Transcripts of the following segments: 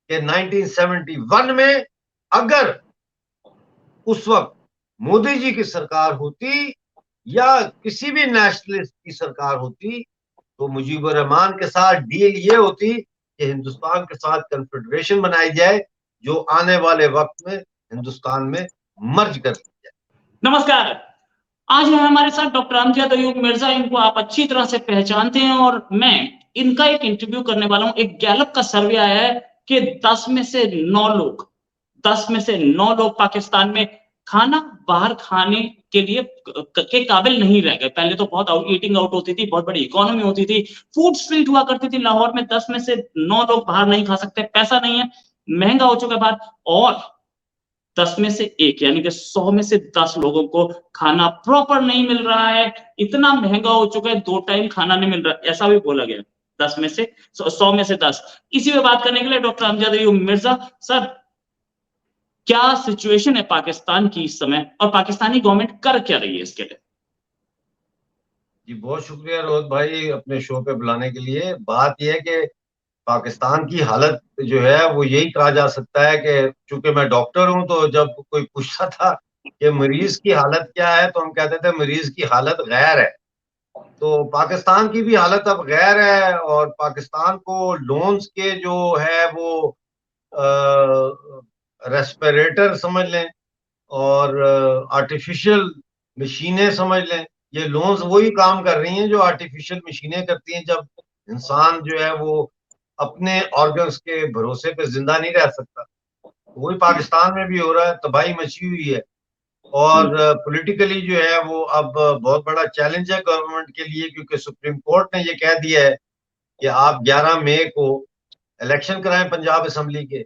कि 1971 में अगर उस वक्त मोदी जी की सरकार होती या किसी भी नेशनलिस्ट की सरकार होती तो मुजीबुर रहमान के साथ डील ये होती कि हिंदुस्तान के साथ कन्फेडरेशन बनाई जाए जो आने वाले वक्त में हिंदुस्तान में मर्ज कर ली जाए। नमस्कार, आज है हमारे साथ डॉक्टर अमजद अयूब मिर्जा। इनको आप अच्छी तरह से पहचानते हैं और मैं इनका एक इंटरव्यू करने वाला हूं। एक गैलप का सर्वे आया है कि 10 में से 9 लोग 10 में से 9 लोग पाकिस्तान में खाना बाहर खाने के लिए के काबिल नहीं रह गए। पहले तो बहुत ईटिंग आउट होती थी, बहुत बड़ी इकोनॉमी होती थी, फूड स्ट्रीट हुआ करती थी लाहौर में। 10 में से 9 लोग बाहर नहीं खा सकते, पैसा नहीं है, महंगा हो चुका है बाहर। और 10 में से 1 यानी कि 100 में से 10 लोगों को खाना प्रॉपर नहीं मिल रहा है। इतना महंगा हो चुका है, 2 टाइम खाना नहीं मिल रहा, ऐसा भी बोला गया। 10 में से 100 में से 10। इसी पे बात करने के लिए डॉक्टर अमजद अयूब मिर्जा सर, क्या सिचुएशन है पाकिस्तान की इस समय और पाकिस्तानी गवर्नमेंट कर क्या रही है इसके लिए? जी बहुत शुक्रिया रोहित भाई अपने शो पे बुलाने के लिए। बात यह है कि पाकिस्तान की हालत जो है वो यही कहा जा सकता है कि चूंकि मैं डॉक्टर हूं तो जब कोई पूछता था कि मरीज की हालत क्या है तो हम कहते थे मरीज की हालत गैर है। तो पाकिस्तान की भी हालत अब गैर है और पाकिस्तान को लोन्स के जो है वो रेस्पिरेटर समझ लें और आर्टिफिशियल मशीनें समझ लें। ये लोन्स वही काम कर रही हैं जो आर्टिफिशियल मशीनें करती हैं जब इंसान जो है वो अपने ऑर्गन्स के भरोसे पे जिंदा नहीं रह सकता। तो वही पाकिस्तान में भी हो रहा है, तबाही मची हुई है। और पॉलिटिकली जो है वो अब बहुत बड़ा चैलेंज है गवर्नमेंट के लिए क्योंकि सुप्रीम कोर्ट ने ये कह दिया है कि आप 11 मई को इलेक्शन कराएं पंजाब असेंबली के।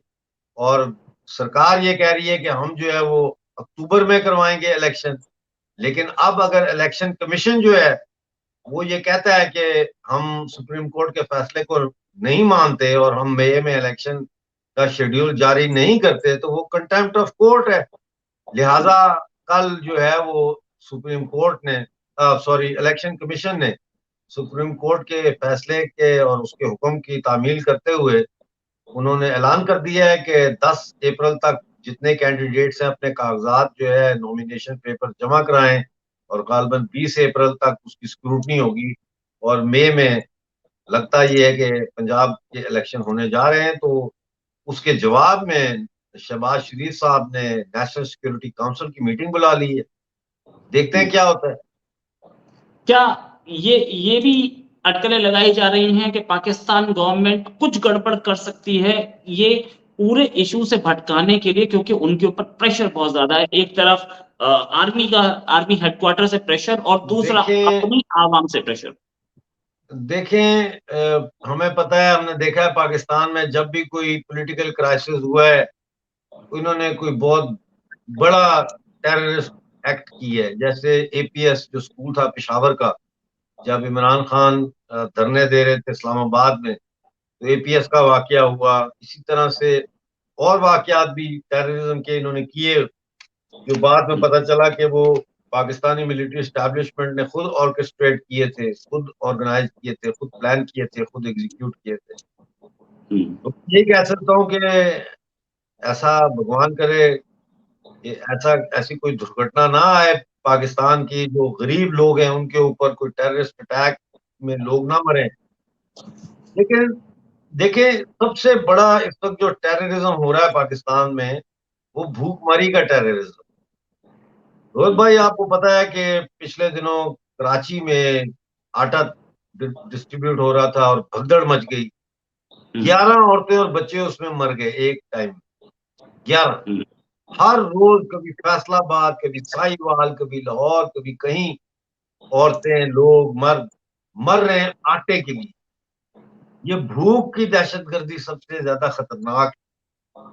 और सरकार ये कह रही है कि हम जो है वो अक्टूबर में करवाएंगे इलेक्शन। लेकिन अब अगर इलेक्शन कमीशन जो है वो ये कहता है कि हम सुप्रीम कोर्ट के फैसले को नहीं मानते और हम मई में इलेक्शन का शेड्यूल जारी नहीं करते तो वो कंटेम्प्ट ऑफ कोर्ट है। लिहाजा कल जो है वो सुप्रीम कोर्ट ने सॉरी इलेक्शन कमीशन ने सुप्रीम कोर्ट के फैसले के और उसके हुक्म की तामील करते हुए उन्होंने ऐलान कर दिया है कि 10 अप्रैल तक जितने कैंडिडेट्स हैं अपने कागजात जो है नॉमिनेशन पेपर जमा कराएं और गालबन 20 अप्रैल तक उसकी स्क्रूटनी होगी। और मई में लगता ये है कि पंजाब के इलेक्शन होने जा रहे हैं तो उसके जवाब में शहबाज शरीफ साहब ने नेशनल सिक्योरिटी काउंसिल की मीटिंग बुला ली है। देखते हैं क्या होता है। क्या ये भी अटकलें लगाई जा रही हैं कि पाकिस्तान गवर्नमेंट कुछ गड़बड़ कर सकती है ये पूरे इशू से भटकाने के लिए, क्योंकि उनके ऊपर प्रेशर बहुत ज्यादा है। एक तरफ आर्मी हेडक्वार्टर से प्रेशर और दूसरा देखें अपनी आवाम से प्रेशर। देखें हमें पता है, हमने देखा है पाकिस्तान में जब भी कोई पॉलिटिकल क्राइसिस हुआ है इन्होंने कोई बहुत बड़ा टेररिस्ट एक्ट की है। जैसे एपीएस जो स्कूल था पेशावर का, जब इमरान खान धरने दे रहे थे इस्लामाबाद में तो एपीएस का वाकया हुआ। इसी तरह से और वाकयात भी टेररिज्म के इन्होंने किए जो बाद में पता चला कि वो पाकिस्तानी मिलिट्री एस्टैब्लिशमेंट ने खुद ऑर्केस्ट्रेट किए थे, खुद ऑर्गेनाइज किए थे, खुद प्लान किए थे, खुद एग्जीक्यूट किए थे। तो ये कह सकता हूँ कि ऐसा भगवान करे कि ऐसी कोई दुर्घटना ना आए पाकिस्तान की, जो गरीब लोग हैं उनके ऊपर कोई टेररिस्ट अटैक में लोग ना मरे। लेकिन देखिए सबसे बड़ा इस वक्त जो टेररिज्म हो रहा है पाकिस्तान में वो भूखमरी का टेररिज्म। रोहित भाई आपको पता है कि पिछले दिनों कराची में आटा डिस्ट्रीब्यूट हो रहा था और भगदड़ मच गई। 11 औरतें और बच्चे उसमें मर गए एक टाइम। 11। हर रोज कभी फैसलाबाद, कभी साहिवाल, कभी लाहौर, कभी कहीं औरतें लोग मर्द मर रहे हैं आटे के लिए। ये भूख की दहशतगर्दी सबसे ज्यादा खतरनाक है।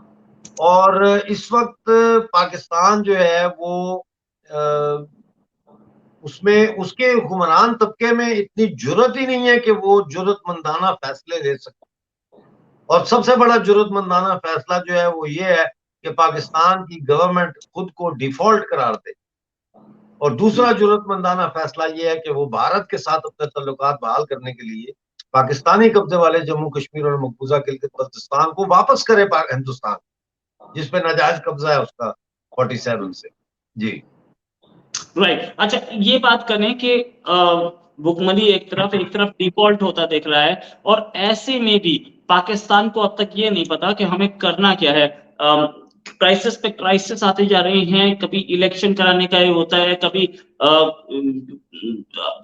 और इस वक्त पाकिस्तान जो है वो उसमें उसके हुक्मरान तबके में इतनी जुर्रत ही नहीं है कि वो जुर्रतमंदाना फैसले ले सके। और सबसे बड़ा जुर्रतमंदाना फैसला जो है वो ये है कि पाकिस्तान की गवर्नमेंट खुद को डिफॉल्ट करार दे। और दूसरा जुर्रतमंदाना फैसला ये है कि वो भारत के साथ अपने ताल्लुकात बहाल करने के लिए पाकिस्तानी कब्जे वाले जम्मू कश्मीर और मकबूजा गिलगित बल्तिस्तान को वापस करे हिंदुस्तान, जिस पे नाजायज कब्जा है उसका 47 से। जी राइट। अच्छा, ये बात करें कि भुखमरी एक तरफ डिफॉल्ट होता दिख रहा है, और ऐसे में भी पाकिस्तान को अब तक ये नहीं पता कि हमें करना क्या है। क्राइसिस पे क्राइसिस आते जा रहे हैं, कभी इलेक्शन कराने का ये होता है, कभी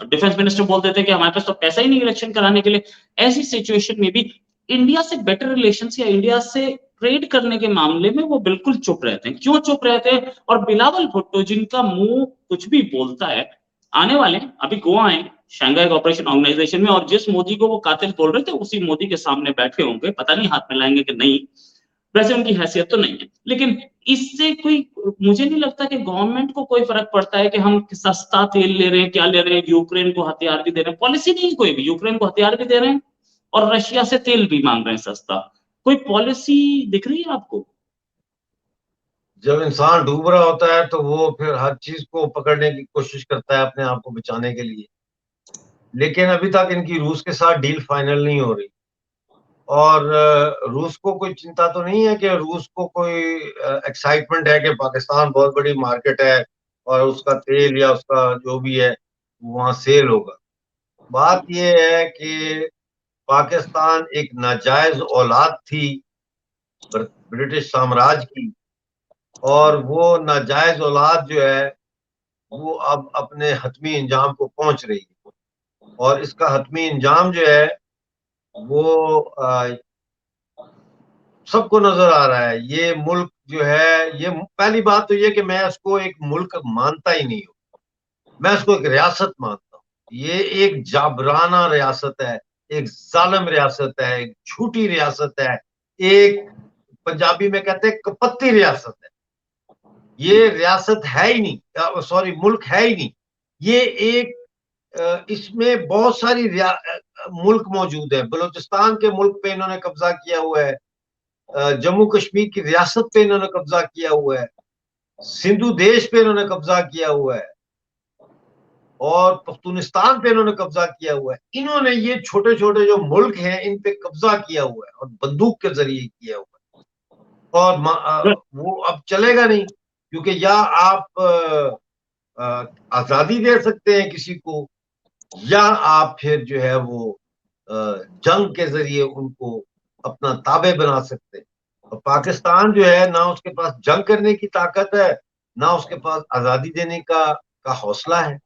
डिफेंस मिनिस्टर बोल देते हैं कि हमारे पास तो पैसा ही नहीं इलेक्शन कराने के लिए। ऐसी सिचुएशन में भी इंडिया से बेटर रिलेशंस या इंडिया से ट्रेड करने के मामले में वो बिल्कुल चुप रहते हैं। क्यों चुप रहते हैं? और बिलावल भुट्टो जिनका मुंह कुछ भी बोलता है, आने वाले अभी गोवा आए शंघाई कोऑपरेशन ऑर्गेनाइजेशन में, और जिस मोदी को वो कातिल बोल रहे थे उसी मोदी के सामने बैठे होंगे, पता नहीं हाथ में लाएंगे कि नहीं, वैसे उनकी हैसियत तो नहीं है। लेकिन इससे कोई, मुझे नहीं लगता कि गवर्नमेंट को कोई फर्क पड़ता है कि हम सस्ता तेल ले रहे हैं, क्या ले रहे हैं, यूक्रेन को हथियार भी दे रहे हैं। पॉलिसी नहीं कोई भी, यूक्रेन को हथियार भी दे रहे हैं और रशिया से तेल भी मांग रहे हैं सस्ता। कोई पॉलिसी दिख रही है आपको? जब इंसान डूब रहा होता है तो वो फिर हर चीज को पकड़ने की कोशिश करता है अपने आप को बचाने के लिए। लेकिन अभी तक इनकी रूस के साथ डील फाइनल नहीं हो रही, और रूस को कोई चिंता तो नहीं है कि रूस को कोई एक्साइटमेंट है कि पाकिस्तान बहुत बड़ी मार्केट है और उसका तेल या उसका जो भी है वहां सेल होगा। बात यह है कि पाकिस्तान एक नाजायज औलाद थी ब्रिटिश साम्राज्य की, और वो नाजायज औलाद जो है वो अब अपने हतमी इंजाम को पहुंच रही है। और इसका हतमी इंजाम जो है वो सबको नजर आ रहा है। ये मुल्क जो है, ये पहली बात तो ये कि मैं इसको एक मुल्क मानता ही नहीं हूँ, मैं इसको एक रियासत मानता हूँ। ये एक जाबराना रियासत है, एक जालिम रियासत है, एक झूठी रियासत है, एक पंजाबी में कहते हैं कपत्ती रियासत है। ये रियासत है ही नहीं, सॉरी मुल्क है ही नहीं। ये एक इसमें बहुत सारी मुल्क मौजूद है। बलूचिस्तान के मुल्क पे इन्होंने कब्जा किया हुआ है, जम्मू कश्मीर की रियासत पे इन्होंने कब्जा किया हुआ है, सिंधु देश पे इन्होंने कब्जा किया हुआ है, और पख्तूनिस्तान पे इन्होंने कब्जा किया हुआ है। इन्होंने ये छोटे छोटे जो मुल्क हैं इन पे कब्जा किया हुआ है और बंदूक के जरिए किया हुआ है। और वो अब चलेगा नहीं, क्योंकि या आप आजादी दे सकते हैं किसी को, या आप फिर जो है वो जंग के जरिए उनको अपना ताबे बना सकते हैं। और पाकिस्तान जो है ना उसके पास जंग करने की ताकत है, ना उसके पास आजादी देने का हौसला है।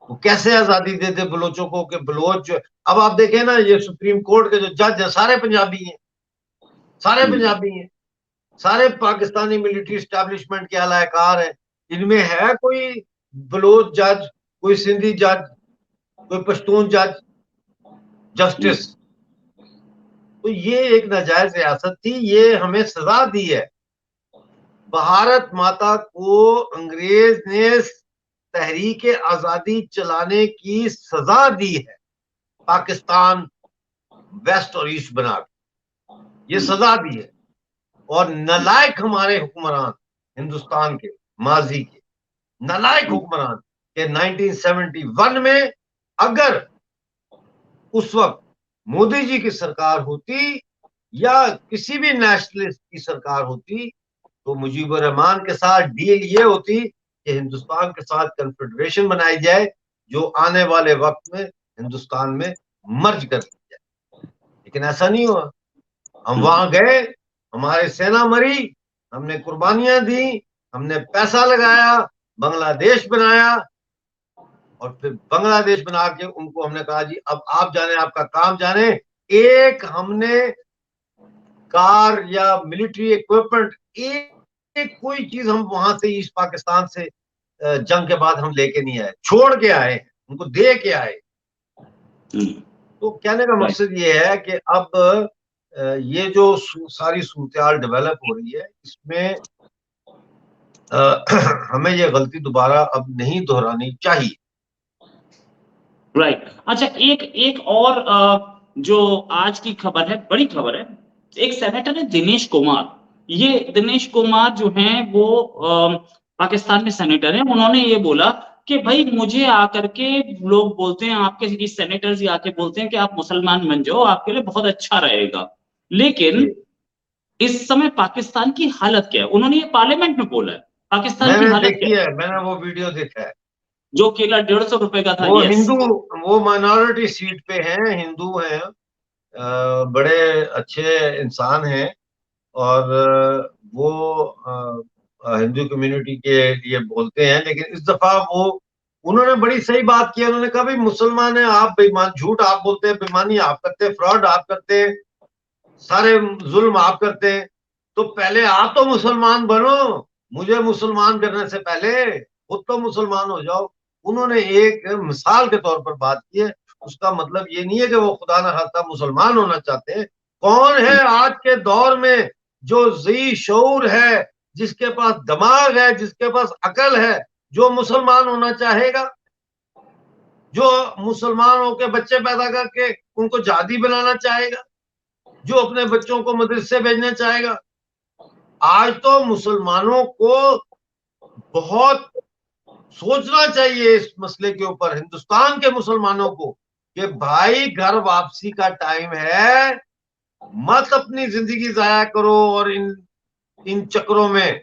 वो कैसे आजादी दे दे बलोचों को कि बलोच जो, अब आप देखें ना ये सुप्रीम कोर्ट के जो जज हैं सारे पंजाबी हैं, सारे पंजाबी हैं, सारे पाकिस्तानी मिलिट्री एस्टैब्लिशमेंट के अलाकार हैं। इनमें है कोई बलोच जज, कोई सिंधी जज, कोई पश्तून जज, जस्टिस? तो ये एक नाजायज रियासत थी, ये हमें सजा दी है। भारत माता को अंग्रेज ने तहरीक आजादी चलाने की सजा दी है, पाकिस्तान वेस्ट और ईस्ट बना के ये सजा दी है। और नलायक हमारे हुक्मरान हिंदुस्तान के माजी के नलायक हुक्मरान के 1971 में अगर उस वक्त मोदी जी की सरकार होती या किसी भी नेशनलिस्ट की सरकार होती तो मुजीबुर रहमान के साथ डील ये होती कि हिंदुस्तान के साथ कन्फेडरेशन बनाई जाए जो आने वाले वक्त में हिंदुस्तान में मर्ज कर दी जाए। लेकिन ऐसा नहीं हुआ। हम वहां गए, हमारी सेना मरी, हमने कुर्बानियां दी, हमने पैसा लगाया, बांग्लादेश बनाया, और फिर बांग्लादेश बना के उनको हमने कहा जी अब आप जाने, आपका काम जाने। एक हमने कार या मिलिट्री इक्विपमेंट, एक कोई चीज हम वहां से ईस्ट पाकिस्तान से जंग के बाद हम लेके नहीं आए, छोड़ के आए, उनको दे के आए। तो कहने का मकसद ये है कि अब ये जो सारी सूरत डेवलप हो रही है इसमें हमें ये गलती दोबारा अब नहीं दोहरानी चाहिए। राइट। अच्छा, एक और जो आज की खबर है, बड़ी खबर है, एक सेनेटर है दिनेश कुमार। ये दिनेश कुमार जो हैं वो पाकिस्तान में सेनेटर हैं। उन्होंने ये बोला कि भाई मुझे आकर के लोग बोलते हैं, आपके सेनेटर्स ही आके बोलते हैं कि आप मुसलमान बन जाओ, आपके लिए बहुत अच्छा रहेगा। लेकिन इस समय पाकिस्तान की हालत क्या है? उन्होंने ये पार्लियामेंट में बोला है, पाकिस्तान की मैंने हालत क्या देखी है? है, मैंने वो वीडियो देखा है। जो केला 150 रुपए का था, वो यस। हिंदू, वो माइनॉरिटी सीट पे हैं, हिंदू हैं, बड़े अच्छे इंसान हैं, और वो हिंदू कम्युनिटी के लिए बोलते हैं। लेकिन इस दफा वो, उन्होंने बड़ी सही बात की है। उन्होंने कहा भाई मुसलमान है आप, बेईमान, झूठ आप बोलते हैं, बेईमानी आप करते हैं, फ्रॉड आप करते हैं, सारे जुल्म आप करते हैं, तो पहले आप तो मुसलमान बनो, मुझे मुसलमान करने से पहले खुद तो मुसलमान हो जाओ। उन्होंने एक मिसाल के तौर पर बात की है। उसका मतलब ये नहीं है कि वो खुदा न खास्ता मुसलमान होना चाहते हैं। कौन है आज के दौर में जो जी शऊर है, जिसके पास दिमाग है, जिसके पास अकल है, जो मुसलमान होना चाहेगा, जो मुसलमान होकर बच्चे पैदा करके उनको जादी बनाना चाहेगा, जो अपने बच्चों को मदरसे भेजना चाहेगा? आज तो मुसलमानों को बहुत सोचना चाहिए इस मसले के ऊपर, हिंदुस्तान के मुसलमानों को, कि भाई घर वापसी का टाइम है, मत अपनी जिंदगी जाया करो और इन इन चक्रों में।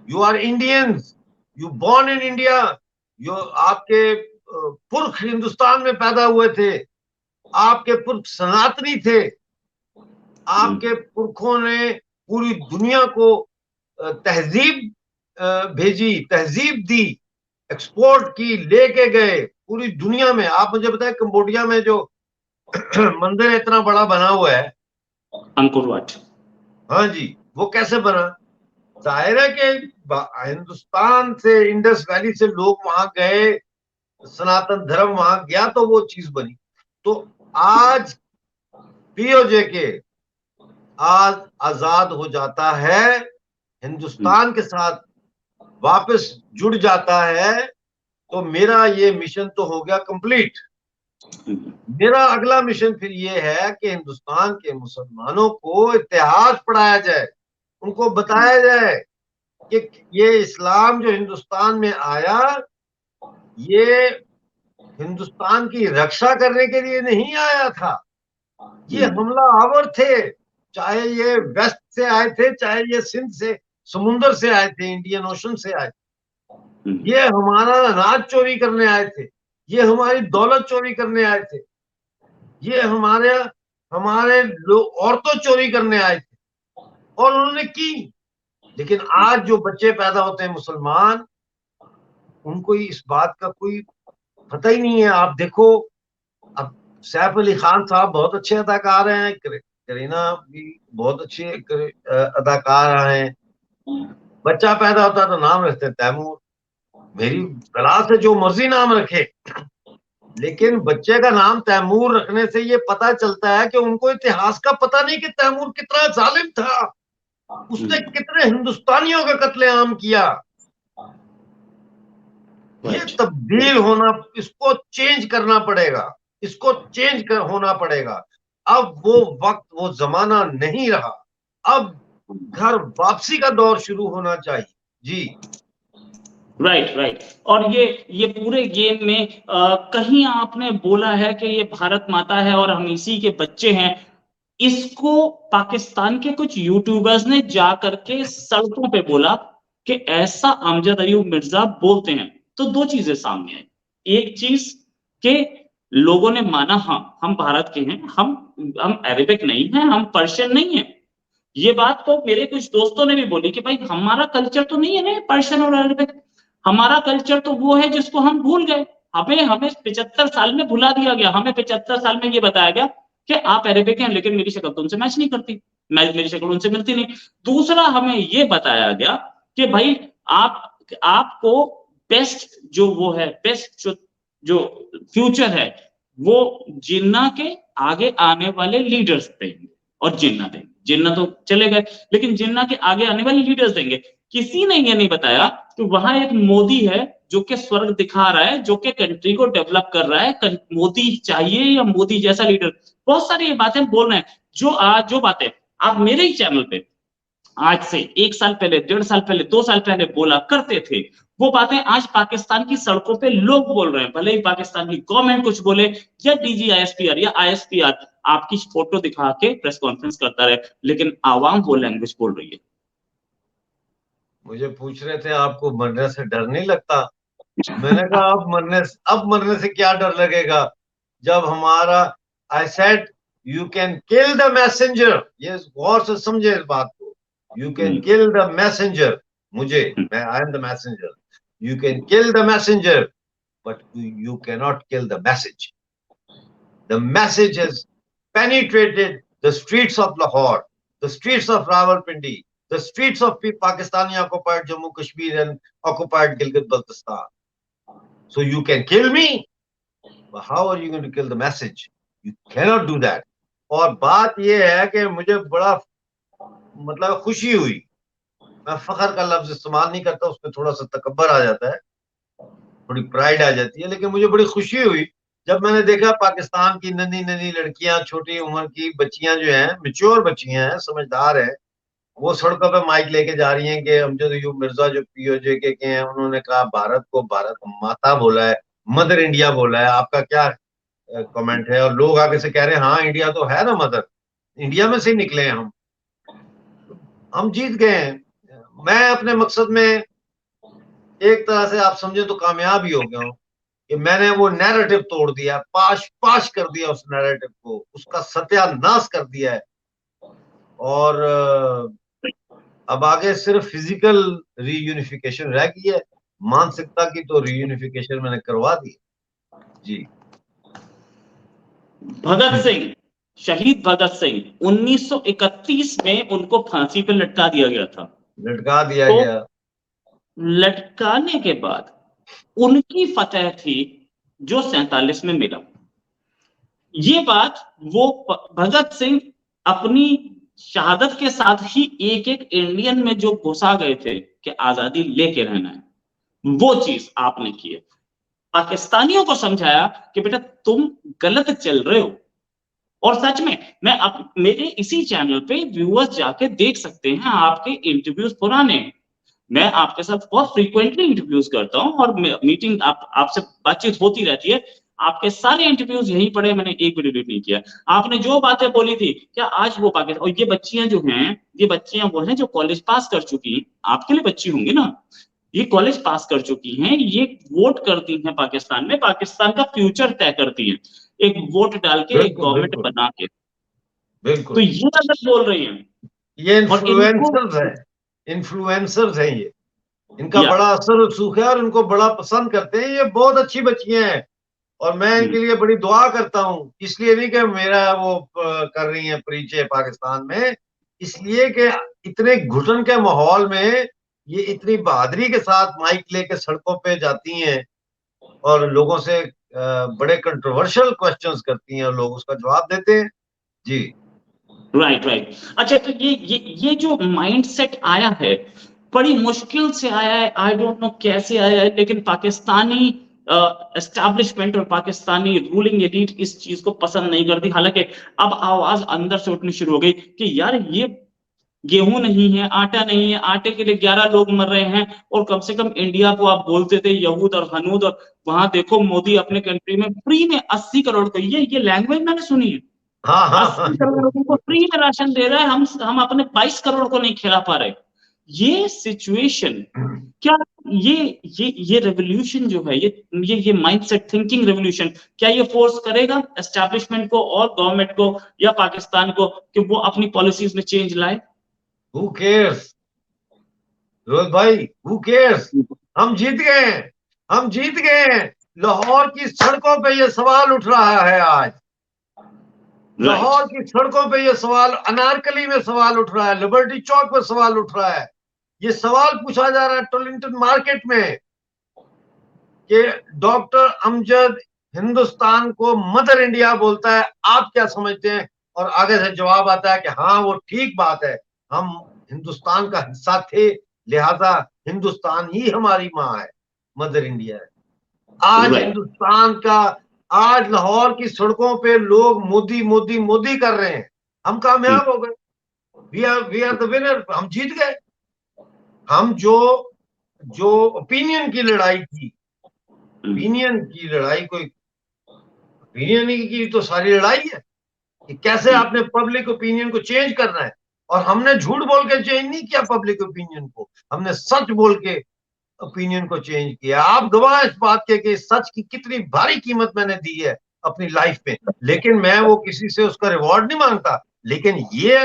You are Indians, you born in India, यो आपके पुरख हिंदुस्तान में पैदा हुए थे, आपके पुरख सनातनी थे, आपके पुरखों ने पूरी दुनिया को तहजीब भेजी, तहजीब दी, एक्सपोर्ट की, लेके गए पूरी दुनिया में। आप मुझे बताएं, कंबोडिया में जो मंदिर इतना बड़ा बना हुआ है, अंकुर वाट, हाँ जी, वो कैसे बना? जाहिर है कि हिंदुस्तान से, इंडस वैली से लोग वहां गए, सनातन धर्म वहां गया, तो वो चीज बनी। तो आज पीओजे के आज आजाद हो जाता है, हिंदुस्तान के साथ वापस जुड़ जाता है, तो मेरा ये मिशन तो हो गया कंप्लीट। मेरा अगला मिशन फिर ये है कि हिंदुस्तान के मुसलमानों को इतिहास पढ़ाया जाए, उनको बताया जाए कि ये इस्लाम जो हिंदुस्तान में आया, ये हिंदुस्तान की रक्षा करने के लिए नहीं आया था, ये हमला आवर थे। चाहे ये वेस्ट से आए थे, चाहे ये सिंध से, समुंदर से आए थे, इंडियन ओशन से आए थे, ये हमारा अनाज चोरी करने आए थे, ये हमारी दौलत चोरी करने आए थे, ये हमारे हमारे लोग औरतों चोरी करने आए थे, और उन्होंने की। लेकिन आज जो बच्चे पैदा होते हैं मुसलमान, उनको इस बात का कोई पता ही नहीं है। आप देखो, अब सैफ अली खान साहब बहुत अच्छे अदाकार हैं, करीना भी बहुत अच्छे अदाकार हैं। बच्चा पैदा होता है तो नाम रखते हैं तैमूर, मेरी कला से जो मर्जी नाम रखे, लेकिन बच्चे का नाम तैमूर रखने से ये पता चलता है कि उनको इतिहास का पता नहीं कि तैमूर कितना जालिम था, उसने कितने हिंदुस्तानियों का कत्लेआम किया। ये तब्दील होना, इसको चेंज करना पड़ेगा, इसको होना पड़ेगा। अब वो वक्त, वो जमाना नहीं रहा, अब घर वापसी का दौर शुरू होना चाहिए। जी, राइट राइट। और ये पूरे गेम में कहीं आपने बोला है कि ये भारत माता है और हम इसी के बच्चे हैं, इसको पाकिस्तान के कुछ यूट्यूबर्स ने जा करके सड़कों पे बोला कि ऐसा अमजद अयूब मिर्जा बोलते हैं, तो दो चीजें सामने आई। एक चीज के लोगों ने माना, हाँ हम भारत के हैं, हम अरेबिक नहीं है, हम पर्शियन नहीं है। ये बात तो मेरे कुछ दोस्तों ने भी बोली कि भाई हमारा कल्चर तो नहीं है ना पर्शियन और अरेबिक, हमारा कल्चर तो वो है जिसको हम भूल गए, हमें हमें 75 साल में भुला दिया गया, हमें 75 साल में ये बताया गया कि आप अरेबिक हैं, लेकिन मेरी शक्ल तो उनसे मैच नहीं करती, मेरी शक्ल उनसे मिलती नहीं। दूसरा हमें ये बताया गया कि भाई आपको बेस्ट जो वो है, बेस्ट जो फ्यूचर है वो जिन्ना के आगे आने वाले लीडर्स देंगे, और जिन्ना देंगे, जिन्ना तो चले गए, लेकिन जिन्ना के आगे आने वाले लीडर्स देंगे। किसी ने ये नहीं बताया कि वहां एक मोदी है जो कि स्वर्ग दिखा रहा है, जो कि कंट्री को डेवलप कर रहा है, मोदी चाहिए या मोदी जैसा लीडर। बहुत सारी ये बातें बोल रहे हैं, जो बातें आप मेरे ही चैनल पे आज से 1 साल पहले, 1.5 साल पहले, 2 साल पहले बोला करते थे, वो बातें आज पाकिस्तान की सड़कों पे लोग बोल रहे हैं, भले ही पाकिस्तान की गवर्नमेंट कुछ बोले या डीजीआईएसपीआर या आईएसपीआर आपकी फोटो दिखा के प्रेस कॉन्फ्रेंस करता रहे, लेकिन आवाम वो लैंग्वेज बोल रही है। मुझे पूछ रहे थे आपको मरने से डर नहीं लगता? मैंने कहा अब मरने से क्या डर लगेगा, जब हमारा, I said you can kill the messenger, ये गौर से समझे इस बात को, you can kill the messenger, मुझे, मैं I am the messenger, you can kill the messenger but you cannot kill the message. The message has penetrated the streets of Lahore, the streets of Rawalpindi, the streets of Pakistani occupied Jammu Kashmir and occupied Gilgit-Baltistan. So you can kill me, but how are you going to kill the message? You cannot do that. और बात ये है कि मुझे बड़ा मतलब खुशी हुई, मैं फखर का लफ्ज इस्तेमाल नहीं करता, उसमें थोड़ा सा तकब्बर आ जाता है, थोड़ी प्राइड आ जाती है, लेकिन मुझे बड़ी खुशी हुई जब मैंने देखा पाकिस्तान की नन्ही नन्ही लड़कियां, छोटी उम्र की बच्चियां जो हैं, मैच्योर बच्चियां हैं, समझदार हैं, वो सड़कों पे माइक लेके जा रही हैं कि अमजद अयूब मिर्जा जो पीओजे के हैं, उन्होंने कहा भारत को भारत माता बोला है, मदर इंडिया बोला है, आपका क्या कमेंट है? और लोग आगे से कह रहे हैं हाँ इंडिया तो है ना मदर, इंडिया में से ही निकले हैं हम जीत गए हैं। मैं अपने मकसद में एक तरह से आप समझे तो कामयाब ही हो गया हूँ कि मैंने वो नैरेटिव तोड़ दिया, पाश पाश कर दिया उस नैरेटिव को, उसका सत्यानाश कर दिया है। और अब आगे सिर्फ फिजिकल रीयूनिफिकेशन रह गई है, मानसिकता की तो रीयूनिफिकेशन मैंने करवा दी। जी, भगत सिंह, शहीद भगत सिंह 1931 में उनको फांसी पे लटका दिया गया था। लटका दिया तो गया। लटकाने के बाद उनकी फतह थी जो 47 में मिला। ये बात वो भगत सिंह अपनी शहादत के साथ ही एक एक इंडियन में जो घुसा गए थे कि आजादी लेके रहना है, वो चीज आपने की है। पाकिस्तानियों को समझाया कि बेटा तुम गलत चल रहे हो। और सच में मैं मेरे इसी चैनल पे व्यूअर्स जाके देख सकते हैं आपके इंटरव्यूज पुराने। मैं आपके साथ बहुत फ्रीक्वेंटली इंटरव्यूज करता हूं और मीटिंग आपसे बातचीत होती रहती है। आपके सारे इंटरव्यूज यहीं पड़े, मैंने एक भी डिलीट नहीं किया। आपने जो बातें बोली थी, क्या आज वो पाकिस्तान, और ये बच्चियां जो हैं, ये बच्चियां वो हैं जो कॉलेज पास कर चुकी, आपके लिए बच्ची होंगी ना, ये कॉलेज पास कर चुकी हैं, ये वोट करती हैं पाकिस्तान में, पाकिस्तान का फ्यूचर तय करती हैं, एक वोट डाल के, एक गवर्नमेंट बना के। बिल्कुल तो ये अगर बोल रही हैं, ये और इनको इन्फ्लुएंसर्स है, इन्फ्लुएंसर्स हैं ये, इनका बड़ा असर रसूख है और इनको बड़ा पसंद करते हैं। ये बहुत अच्छी बच्चियां हैं और मैं इनके लिए बड़ी दुआ करता हूँ, इसलिए नहीं कि मेरा वो कर रही है परिचय पाकिस्तान में, इसलिए कि इतने घुटन के माहौल में ये इतनी बहादुरी के साथ माइक लेके सड़कों पे जाती हैं और लोगों से बड़े कंट्रोवर्शियल क्वेश्चंस करती हैं और लोग उसका जवाब देते हैं। जी, राइट राइट। अच्छा, तो ये जो माइंडसेट आया है, बड़ी मुश्किल से आया है, आई डोंट नो कैसे आया है, लेकिन पाकिस्तानी एस्टैब्लिशमेंट और पाकिस्तानी रूलिंग एलीट इस चीज को पसंद नहीं करती। हालांकि अब आवाज अंदर से उठनी शुरू हो गई कि यार ये गेहूं नहीं है, आटा नहीं है, आटे के लिए 11 लोग मर रहे हैं, और कम से कम इंडिया को आप बोलते थे यहूद और हनूद, और वहां देखो मोदी अपने कंट्री में फ्री में 80 करोड़ को, ये लैंग्वेज मैंने सुनी है, हाँ हाँ हाँ, 80 करोड़ लोगों को फ्री में राशन दे रहा है, हम अपने 22 करोड़ को नहीं खिला पा रहे। ये सिचुएशन, क्या ये रेवोल्यूशन जो है, ये माइंडसेट थिंकिंग रेवोल्यूशन, क्या ये फोर्स करेगा एस्टैब्लिशमेंट को और गवर्नमेंट को या पाकिस्तान को कि वो अपनी पॉलिसीज में चेंज लाए? Who cares? रोहित भाई, हु केयर्स? हम जीत गए हैं, हम जीत गए हैं। लाहौर की सड़कों पे ये सवाल उठ रहा है आज, लाहौर की सड़कों पे ये सवाल, अनारकली में सवाल उठ रहा है, लिबर्टी चौक पे सवाल उठ रहा है, ये सवाल पूछा जा रहा है टोलिंगटन मार्केट में कि डॉक्टर अमजद हिंदुस्तान को मदर इंडिया बोलता है, आप क्या समझते हैं? और आगे से जवाब आता है कि हाँ वो ठीक बात है, हम हिंदुस्तान का हिस्सा थे, लिहाजा हिंदुस्तान ही हमारी माँ है, मदर इंडिया है। आज हिंदुस्तान का, आज लाहौर की सड़कों पे लोग मोदी मोदी मोदी कर रहे हैं, हम कामयाब हो गए, वी आर द विनर, हम जीत गए। हम जो जो ओपिनियन की लड़ाई थी, ओपिनियन की लड़ाई, कोई ओपिनियन की तो सारी लड़ाई है कि कैसे आपने पब्लिक ओपिनियन को चेंज करना है। और हमने झूठ बोल के चेंज नहीं किया पब्लिक ओपिनियन को, हमने सच बोल के ओपिनियन को चेंज किया। आप गवाह इस बात के कि सच की कितनी भारी कीमत मैंने दी है अपनी लाइफ में। लेकिन मैं वो किसी से उसका रिवॉर्ड नहीं मांगता, लेकिन ये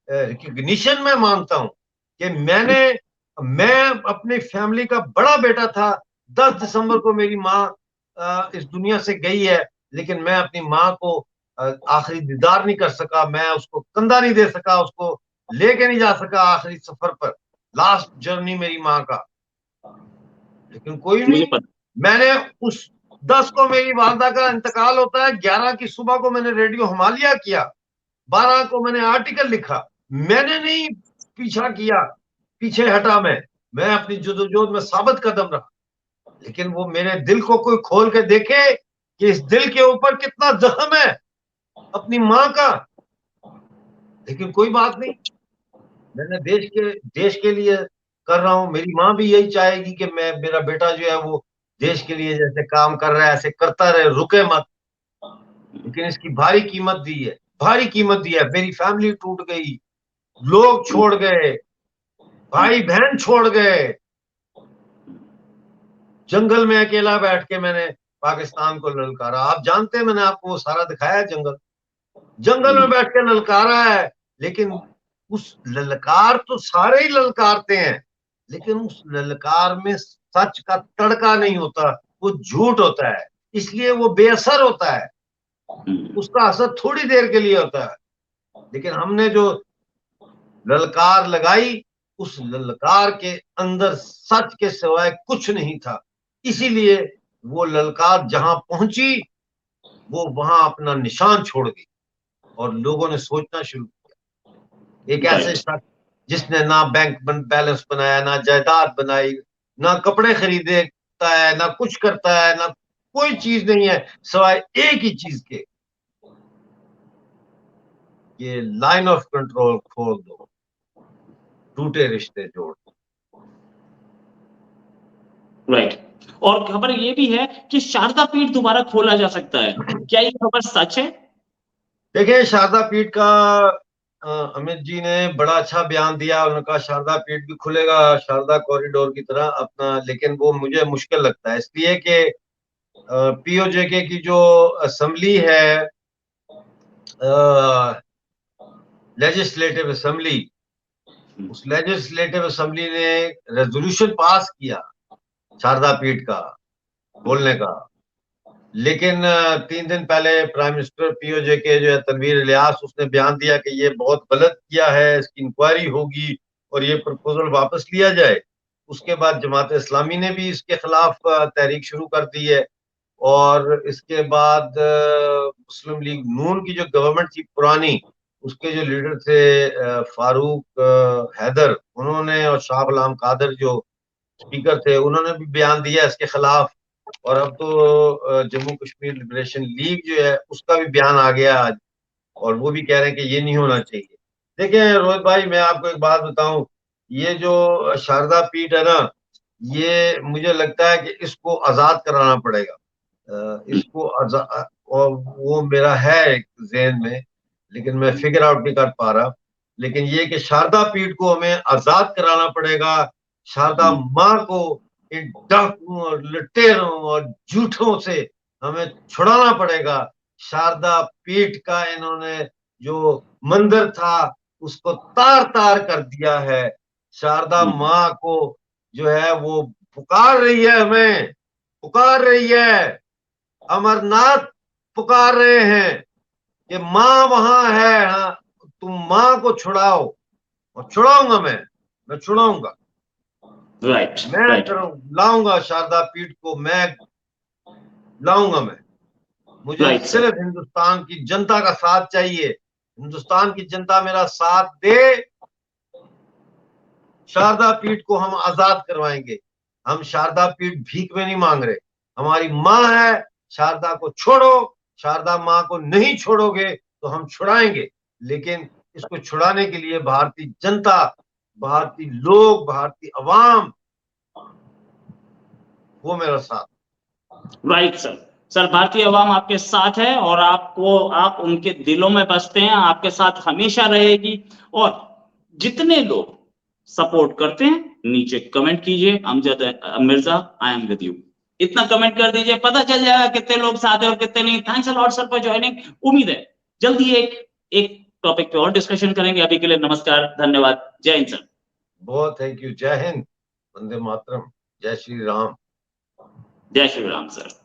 रिकग्निशन मैं मांगता हूं कि मैं अपनी फैमिली का बड़ा बेटा था। 10 दिसंबर को मेरी माँ इस दुनिया से गई है, लेकिन मैं अपनी माँ को आखिरी दीदार नहीं कर सका, मैं उसको कंधा नहीं दे सका, उसको लेके नहीं जा सका आखिरी सफर पर, लास्ट जर्नी मेरी माँ का। लेकिन कोई मुझे नहीं, पता। मैंने उस 10 को मेरी वालदा का इंतकाल होता है, 11 की सुबह को मैंने रेडियो हिमालय किया, 12 को मैंने आर्टिकल लिखा। मैंने नहीं पीछा किया, पीछे हटा, मैं अपनी जदोजहद में साबित कदम रहा। लेकिन वो मेरे दिल को कोई खोल के देखे कि इस दिल के ऊपर कितना जख्म है अपनी माँ का। लेकिन कोई बात नहीं, मैंने देश के लिए कर रहा हूं। मेरी माँ भी यही चाहेगी कि मेरा बेटा जो है वो देश के लिए जैसे काम कर रहा है ऐसे करता रहे, रुके मत। लेकिन इसकी भारी कीमत दी है, भारी कीमत दी है। मेरी फैमिली टूट गई, लोग छोड़ गए, भाई बहन छोड़ गए, जंगल में अकेला बैठ के मैंने पाकिस्तान को ललकारा। आप जानते हैं, मैंने आपको वो सारा दिखाया है, जंगल जंगल में बैठ के ललकारा है। लेकिन उस ललकार तो सारे ही ललकारते हैं, लेकिन उस ललकार में सच का तड़का नहीं होता, वो झूठ होता है, इसलिए वो बेअसर होता है, उसका असर थोड़ी देर के लिए होता है। लेकिन हमने जो ललकार लगाई, उस ललकार के अंदर सच के सिवाय कुछ नहीं था। इसीलिए वो ललकार जहां पहुंची, वो वहां अपना निशान छोड़ गई और लोगों ने सोचना शुरू किया। एक ऐसे राइट। शख्स जिसने ना बैंक बैलेंस बनाया, ना जायदाद बनाई, ना कपड़े खरीदेता है, ना कुछ करता है, ना कोई चीज नहीं है सिवाय एक ही चीज के, ये लाइन ऑफ कंट्रोल खोल दो, टूटे रिश्ते जोड़। राइट। और खबर ये भी है कि शारदा पीठ दोबारा खोला जा सकता है, क्या ये खबर सच है? देखिए, शारदा पीठ का अमित जी ने बड़ा अच्छा बयान दिया। उनका शारदा पीठ भी खुलेगा शारदा कॉरिडोर की तरह अपना, लेकिन वो मुझे मुश्किल लगता है, इसलिए कि पीओजेके की जो असेंबली है, लेजिस्लेटिव असेंबली, उस लेजिस्लेटिव असेंबली ने रेजोल्यूशन पास किया शारदा पीठ का बोलने का। लेकिन 3 दिन पहले प्राइम मिनिस्टर पीओजेके जो है तनवीर इलियास, उसने बयान दिया कि ये बहुत गलत किया है, इसकी इंक्वायरी होगी और ये प्रपोजल वापस लिया जाए। उसके बाद जमात इस्लामी ने भी इसके खिलाफ तहरीक शुरू कर दी है। और इसके बाद मुस्लिम लीग नून की जो गवर्नमेंट थी पुरानी, उसके जो लीडर थे फारूक हैदर, उन्होंने, और शाह गुलाम कादर जो स्पीकर थे, उन्होंने भी बयान दिया इसके खिलाफ। और अब तो जम्मू कश्मीर लिबरेशन लीग जो है उसका भी बयान आ गया आज, और वो भी कह रहे हैं कि ये नहीं होना चाहिए। देखिए रोहित भाई, मैं आपको एक बात बताऊं, ये जो शारदा पीठ है ना, ये मुझे लगता है कि इसको आजाद कराना पड़ेगा। इसको और वो मेरा है एक ज़हन में, लेकिन मैं फिगर आउट नहीं कर पा रहा। लेकिन ये कि शारदा पीठ को हमें आजाद कराना पड़ेगा, शारदा माँ को इन डाकुओं और लुटेरों और झूठों से हमें छुड़ाना पड़ेगा। शारदा पीठ का इन्होंने जो मंदिर था उसको तार तार कर दिया है। शारदा माँ को जो है वो पुकार रही है, हमें पुकार रही है, अमरनाथ पुकार रहे हैं कि माँ वहां है। हाँ, तुम माँ को छुड़ाओ, और छुड़ाऊंगा मैं छुड़ाऊंगा, राइट। मैं राइट। करूं, लाऊंगा शारदा पीठ को, मैं लाऊंगा। मुझे राइट सर। सिर्फ हिंदुस्तान की जनता का साथ चाहिए। हिंदुस्तान की जनता मेरा साथ दे, शारदा पीठ को हम आजाद करवाएंगे। हम शारदा पीठ भीख में नहीं मांग रहे, हमारी माँ है, शारदा को छोड़ो। शारदा माँ को नहीं छोड़ोगे तो हम छुड़ाएंगे, लेकिन इसको छुड़ाने के लिए भारतीय जनता, भारतीय लोग, भारतीय अवाम वो मेरा साथ। राइट सर, भारतीय अवाम आपके साथ है और आप उनके दिलों में बसते हैं, आपके साथ हमेशा रहेगी। और जितने लोग सपोर्ट करते हैं नीचे कमेंट कीजिए, Amjad Mirza I am with you, इतना कमेंट कर दीजिए, पता चल जाएगा कितने लोग साथ हैं और कितने नहीं। Thanks a lot sir for joining. उम्मीद है जल्दी एक टॉपिक पे और डिस्कशन करेंगे। अभी के लिए नमस्कार, धन्यवाद, जय हिंद सर। बहुत थैंक यू, जय हिंद, वंदे मातरम, जय श्री राम। जय श्री राम सर।